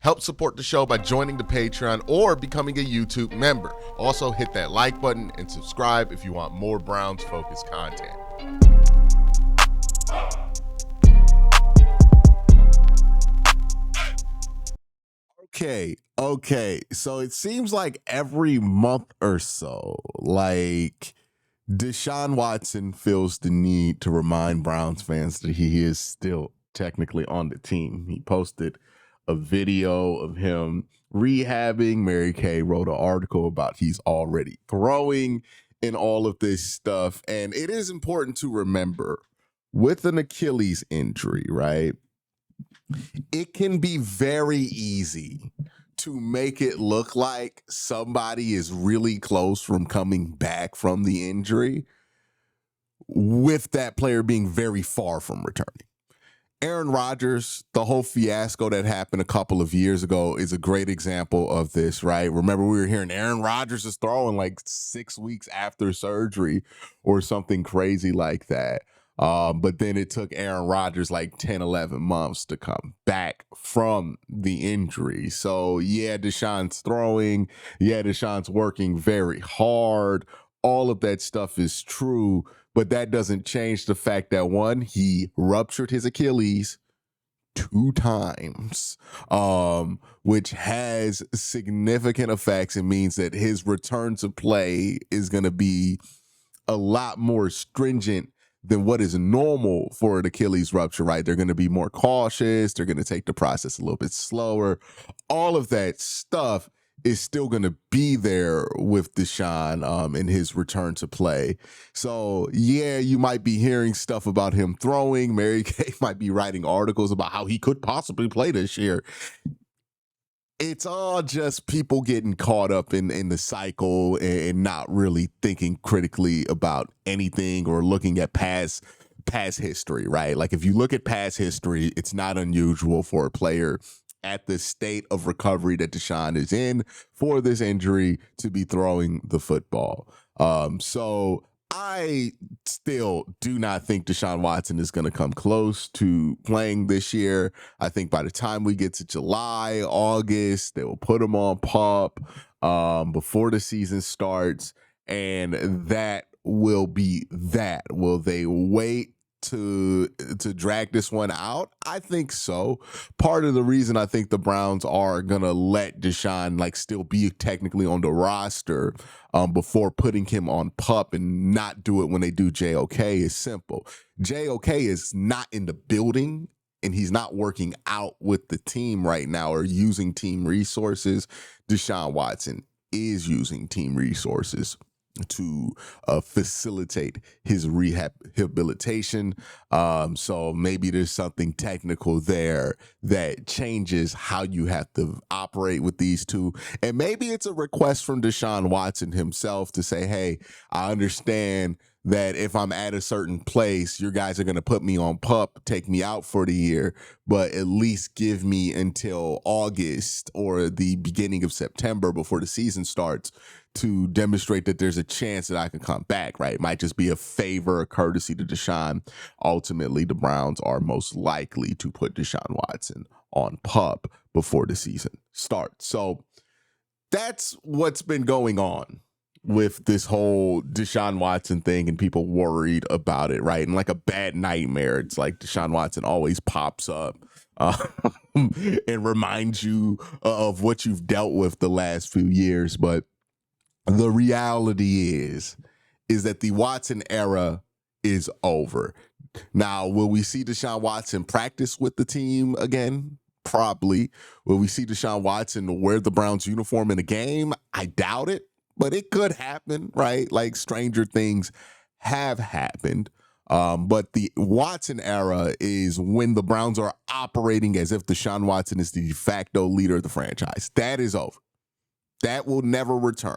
Help support the show by joining the Patreon or becoming a YouTube member. Also, hit that like button and subscribe if you want more Browns-focused content. Okay. So it seems like every month or so, like Deshaun Watson feels the need to remind Browns fans that he is still technically on the team. He posted a video of him rehabbing. Mary Kay wrote an article about he's already throwing and all of this stuff. And it is important to remember with an Achilles injury, right? It can be very easy to make it look like somebody is really close from coming back from the injury with that player being very far from returning. Aaron Rodgers, the whole fiasco that happened a couple of years ago is a great example of this, right? Remember, we were hearing Aaron Rodgers is throwing like 6 weeks after surgery or something crazy like that. But then it took Aaron Rodgers like 10, 11 months to come back from the injury. So, yeah, Deshaun's throwing. Yeah, Deshaun's working very hard. All of that stuff is true. But that doesn't change the fact that, one, he ruptured his Achilles 2 times, which has significant effects. It means that his return to play is going to be a lot more stringent than what is normal for an Achilles rupture, right? They're going to be more cautious. They're going to take the process a little bit slower. All of that stuff is still going to be there with Deshaun in his return to play. So, yeah, you might be hearing stuff about him throwing. Mary Kay might be writing articles about how he could possibly play this year. It's all just people getting caught up in the cycle and not really thinking critically about anything or looking at past history, right? Like if you look at past history, it's not unusual for a player at the state of recovery that Deshaun is in for this injury to be throwing the football. So I still do not think Deshaun Watson is going to come close to playing this year. I think by the time we get to July, August, they will put him on PUP before the season starts, and that will be that. Will they wait to drag this one out? I think so. Part of the reason I think the Browns are gonna let Deshaun like still be technically on the roster before putting him on PUP and not do it when they do JOK is simple. JOK is not in the building and he's not working out with the team right now or using team resources. Deshaun Watson is using team resources to facilitate his rehabilitation. So maybe there's something technical there that changes how you have to operate with these two. And maybe it's a request from Deshaun Watson himself to say, hey, I understand that if I'm at a certain place, your guys are going to put me on PUP, take me out for the year, but at least give me until August or the beginning of September before the season starts to demonstrate that there's a chance that I can come back, right? It might just be a favor, a courtesy to Deshaun. Ultimately, the Browns are most likely to put Deshaun Watson on PUP before the season starts. So that's what's been going on with this whole Deshaun Watson thing and people worried about it, right? And like a bad nightmare, it's like Deshaun Watson always pops up and reminds you of what you've dealt with the last few years. But the reality is that the Watson era is over. Now, will we see Deshaun Watson practice with the team again? Probably. Will we see Deshaun Watson wear the Browns uniform in a game? I doubt it, but it could happen, right? Like stranger things have happened. But the Watson era is when the Browns are operating as if Deshaun Watson is the de facto leader of the franchise. That is over. That will never return,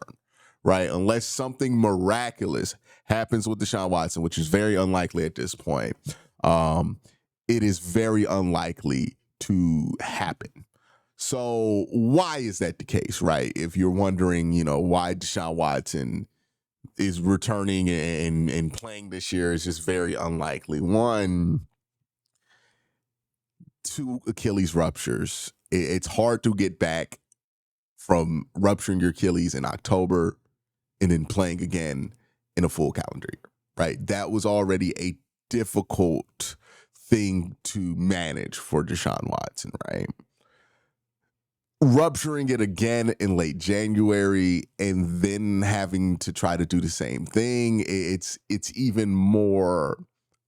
right? Unless something miraculous happens with Deshaun Watson, which is very unlikely at this point. It is very unlikely to happen. So why is that the case, right? If you're wondering, why Deshaun Watson is returning and playing this year is just very unlikely. 1, 2 Achilles ruptures It's hard to get back from rupturing your Achilles in October and then playing again in a full calendar year, right? That was already a difficult thing to manage for Deshaun Watson, right? Rupturing it again in late January and then having to try to do the same thing, it's even more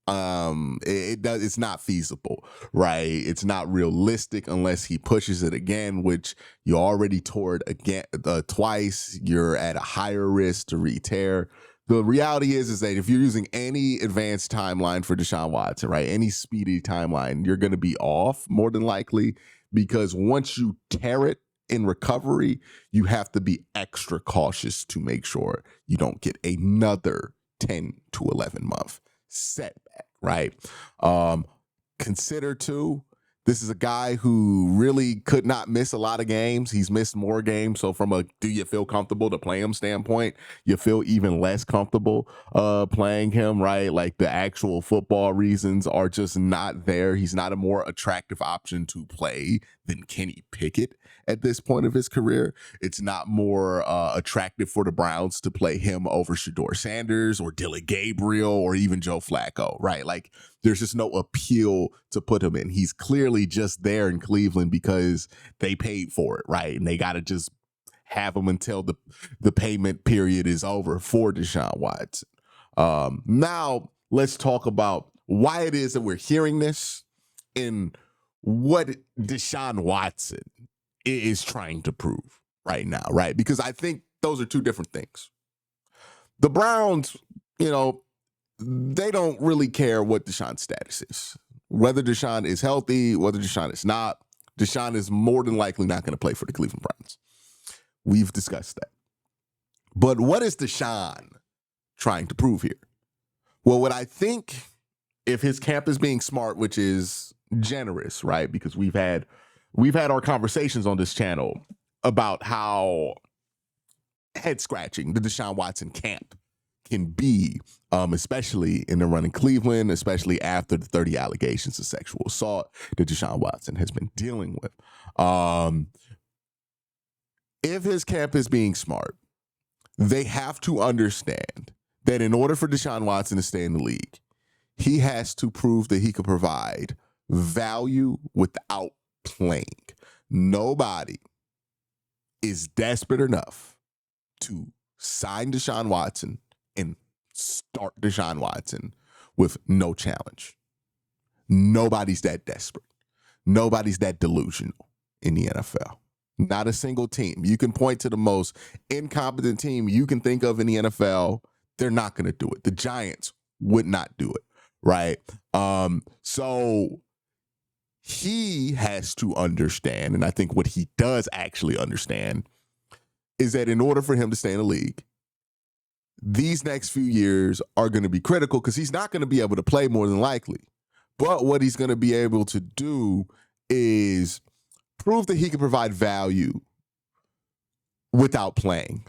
it's not feasible, right? It's not realistic unless he pushes it again, which you already tore it again twice. You're at a higher risk to re-tear. The reality is that if you're using any advanced timeline for Deshaun Watson, right, any speedy timeline, you're going to be off more than likely, because once you tear it in recovery, you have to be extra cautious to make sure you don't get another 10 to 11 month setback, right? Consider too, this is a guy who really could not miss a lot of games. He's missed more games. So from a do you feel comfortable to play him standpoint, you feel even less comfortable playing him, right? Like the actual football reasons are just not there. He's not a more attractive option to play than Kenny Pickett at this point of his career. It's not more attractive for the Browns to play him over Shedeur Sanders or Dylan Gabriel or even Joe Flacco, right? Like there's just no appeal to put him in. He's clearly just there in Cleveland because they paid for it, right? And they got to just have him until the payment period is over for Deshaun Watson. Now let's talk about why it is that we're hearing this and what Deshaun Watson is trying to prove right now, right? Because I think those are two different things. The Browns, they don't really care what Deshaun's status is. Whether Deshaun is healthy, whether Deshaun is not, Deshaun is more than likely not going to play for the Cleveland Browns. We've discussed that. But what is Deshaun trying to prove here? Well, what I think, if his camp is being smart, which is generous, right? Because we've had our conversations on this channel about how head scratching the Deshaun Watson camp can be, especially in the run in Cleveland, especially after the 30 allegations of sexual assault that Deshaun Watson has been dealing with. If his camp is being smart, they have to understand that in order for Deshaun Watson to stay in the league, he has to prove that he can provide value without playing. Nobody is desperate enough to sign Deshaun Watson and start Deshaun Watson with no challenge. Nobody's that desperate. Nobody's that delusional in the NFL. Not a single team. You can point to the most incompetent team you can think of in the NFL. They're not going to do it. The Giants would not do it, right? So he has to understand, and I think what he does actually understand, is that in order for him to stay in the league, these next few years are going to be critical because he's not going to be able to play more than likely. But what he's going to be able to do is prove that he can provide value without playing.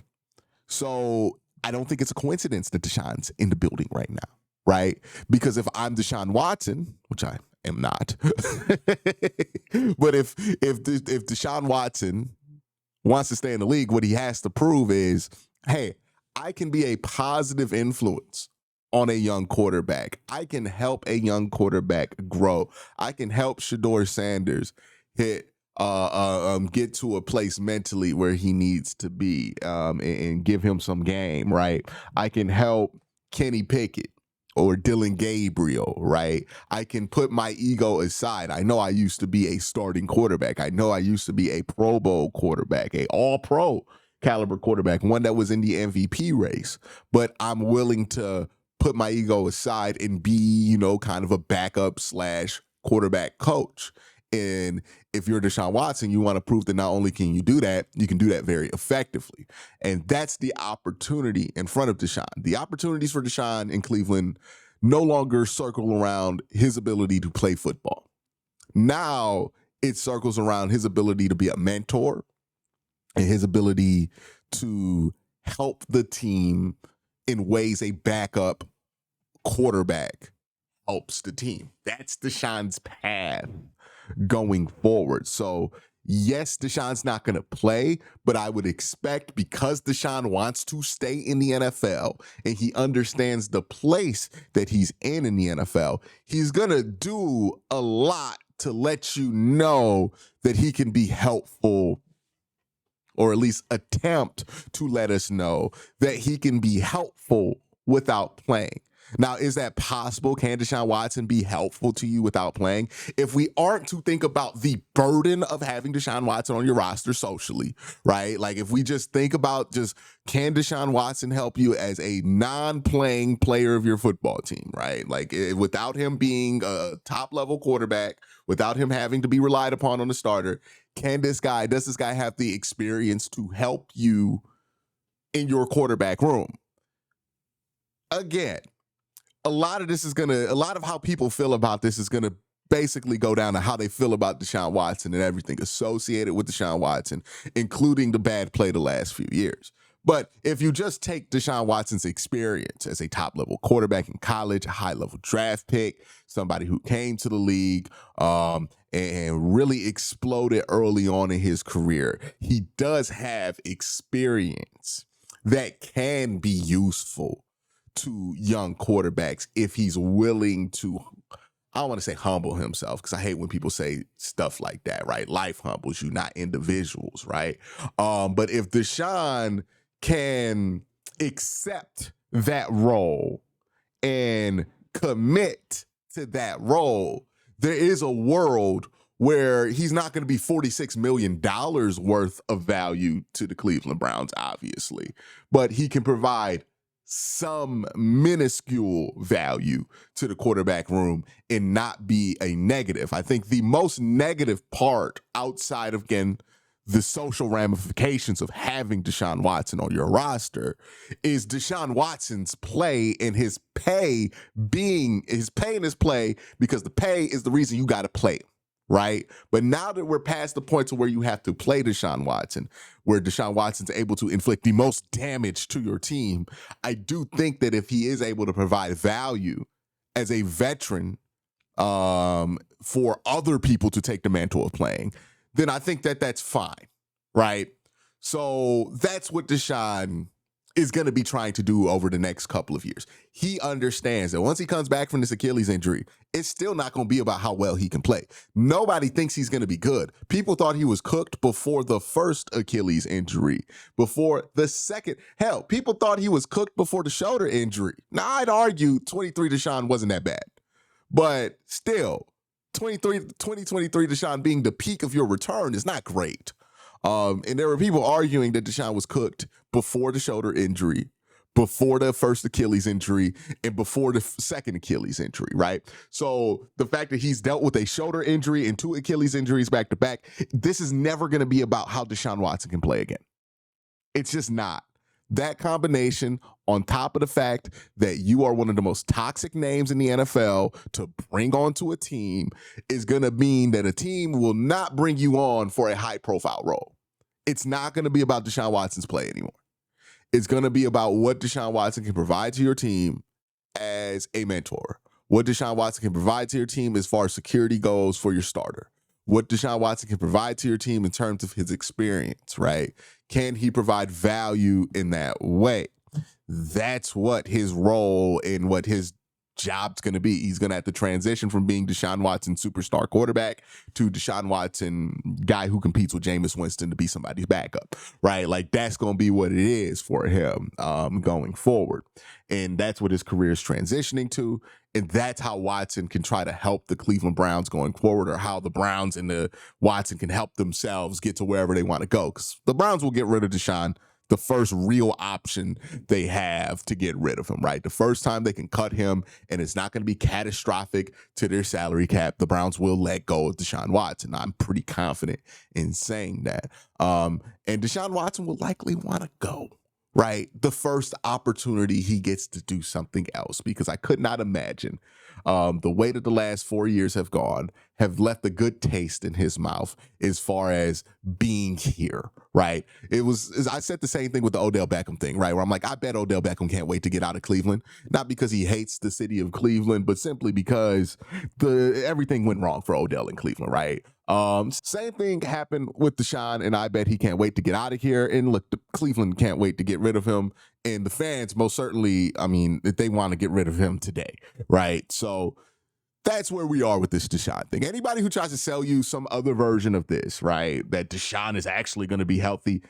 So I don't think it's a coincidence that Deshaun's in the building right now, right? Because if I'm Deshaun Watson, which I am not, but if Deshaun Watson wants to stay in the league, what he has to prove is, hey, I can be a positive influence on a young quarterback. I can help a young quarterback grow. I can help Shedeur Sanders get to a place mentally where he needs to be, and give him some game, right? I can help Kenny Pickett or Dylan Gabriel, right? I can put my ego aside. I know I used to be a starting quarterback. I know I used to be a Pro Bowl quarterback, a all-pro caliber quarterback, one that was in the MVP race. But I'm willing to put my ego aside and be, kind of a backup / quarterback coach. And if you're Deshaun Watson, you want to prove that not only can you do that, you can do that very effectively. And that's the opportunity in front of Deshaun. The opportunities for Deshaun in Cleveland no longer circle around his ability to play football. Now it circles around his ability to be a mentor and his ability to help the team in ways a backup quarterback helps the team. That's Deshaun's path going forward. So Yes, Deshaun's not going to play, but I would expect, because Deshaun wants to stay in the NFL and he understands the place that he's in the NFL, he's going to do a lot to let you know that he can be helpful, or at least attempt to let us know that he can be helpful without playing. Now, is that possible? Can Deshaun Watson be helpful to you without playing? If we aren't to think about the burden of having Deshaun Watson on your roster socially, right? Like, if we just think about can Deshaun Watson help you as a non-playing player of your football team, right? Like, without him being a top-level quarterback, without him having to be relied upon on the starter, does this guy have the experience to help you in your quarterback room? Again, a lot of how people feel about this is gonna basically go down to how they feel about Deshaun Watson and everything associated with Deshaun Watson, including the bad play the last few years. But if you just take Deshaun Watson's experience as a top-level quarterback in college, a high-level draft pick, somebody who came to the league and really exploded early on in his career, he does have experience that can be useful to young quarterbacks if he's willing to, I don't want to say humble himself, because I hate when people say stuff like that, right? Life humbles you, not individuals, right? But if Deshaun can accept that role and commit to that role, there is a world where he's not going to be $46 million worth of value to the Cleveland Browns, obviously, but he can provide some minuscule value to the quarterback room and not be a negative. I think the most negative part, outside of, again, the social ramifications of having Deshaun Watson on your roster, is Deshaun Watson's play and his pay and his play, because the pay is the reason you got to play, right? But now that we're past the point to where you have to play Deshaun Watson, where Deshaun Watson's able to inflict the most damage to your team, I do think that if he is able to provide value as a veteran for other people to take the mantle of playing, then I think that that's fine, right? So that's what Deshaun is going to be trying to do over the next couple of years. He understands that once he comes back from this Achilles injury, it's still not going to be about how well he can play. Nobody thinks he's going to be good. People thought he was cooked before the first Achilles injury, before the second. Hell, people thought he was cooked before the shoulder injury. Now, I'd argue 23 Deshaun wasn't that bad, but still, 2023 Deshaun being the peak of your return is not great. And there were people arguing that Deshaun was cooked before the shoulder injury, before the first Achilles injury, and before the second Achilles injury, right? So the fact that he's dealt with a shoulder injury and two Achilles injuries back to back, this is never going to be about how Deshaun Watson can play again. It's just not. That combination, on top of the fact that you are one of the most toxic names in the NFL to bring onto a team, is going to mean that a team will not bring you on for a high-profile role. It's not going to be about Deshaun Watson's play anymore. It's going to be about what Deshaun Watson can provide to your team as a mentor, what Deshaun Watson can provide to your team as far as security goes for your starter, what Deshaun Watson can provide to your team in terms of his experience, right? Can he provide value in that way? That's what his role and what his job's going to be. He's going to have to transition from being Deshaun Watson superstar quarterback to Deshaun Watson guy who competes with Jameis Winston to be somebody's backup, right? Like, that's going to be what it is for him going forward. And that's what his career is transitioning to. And that's how Watson can try to help the Cleveland Browns going forward, or how the Browns and the Watson can help themselves get to wherever they want to go. Because the Browns will get rid of Deshaun the first real option they have to get rid of him, right? The first time they can cut him and it's not going to be catastrophic to their salary cap, the Browns will let go of Deshaun Watson. I'm pretty confident in saying that. And Deshaun Watson will likely want to go, right? The first opportunity he gets to do something else, because I could not imagine the way that the last 4 years have gone have left a good taste in his mouth as far as being here, right? I said the same thing with the Odell Beckham thing, right? Where I'm like, I bet Odell Beckham can't wait to get out of Cleveland, not because he hates the city of Cleveland, but simply because everything went wrong for Odell in Cleveland, right? Same thing happened with Deshaun, and I bet he can't wait to get out of here. And look, Cleveland can't wait to get rid of him, and the fans most certainly, I mean, they want to get rid of him today, right? So that's where we are with this Deshaun thing. Anybody who tries to sell you some other version of this, right, that Deshaun is actually going to be healthy,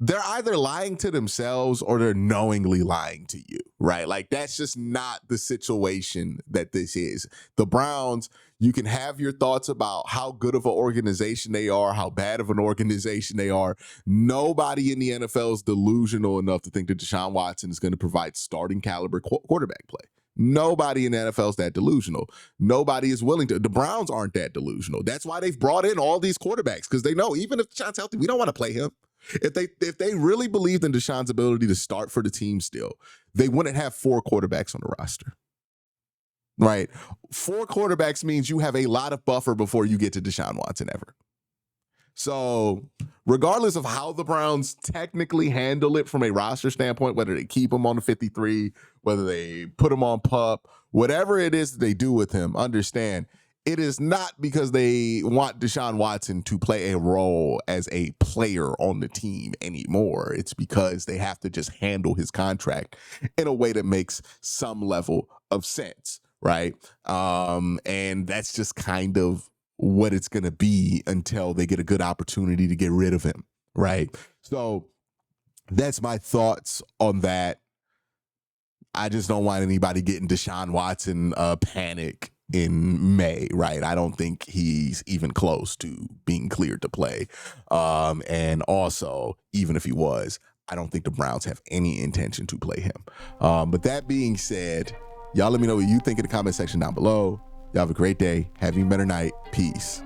they're either lying to themselves or they're knowingly lying to you, right? Like, that's just not the situation that this is. The Browns, you can have your thoughts about how good of an organization they are, how bad of an organization they are. Nobody in the NFL is delusional enough to think that Deshaun Watson is going to provide starting caliber quarterback play. Nobody in the NFL is that delusional. Nobody is willing to. The Browns aren't that delusional. That's why they've brought in all these quarterbacks, because they know even if Deshaun's healthy, we don't want to play him. If they really believed in Deshaun's ability to start for the team still, they wouldn't have 4 quarterbacks on the roster. Right? 4 quarterbacks means you have a lot of buffer before you get to Deshaun Watson ever. So regardless of how the Browns technically handle it from a roster standpoint, whether they keep him on the 53, whether they put him on PUP, whatever it is that they do with him, understand it is not because they want Deshaun Watson to play a role as a player on the team anymore. It's because they have to just handle his contract in a way that makes some level of sense, right? And that's just kind of what it's going to be until they get a good opportunity to get rid of him, right? So that's my thoughts on that. I just don't want anybody getting Deshaun Watson panic in May, right? I don't think he's even close to being cleared to play. And also, even if he was, I don't think the Browns have any intention to play him. But that being said, y'all let me know what you think in the comment section down below. Y'all have a great day. Have a better night. Peace.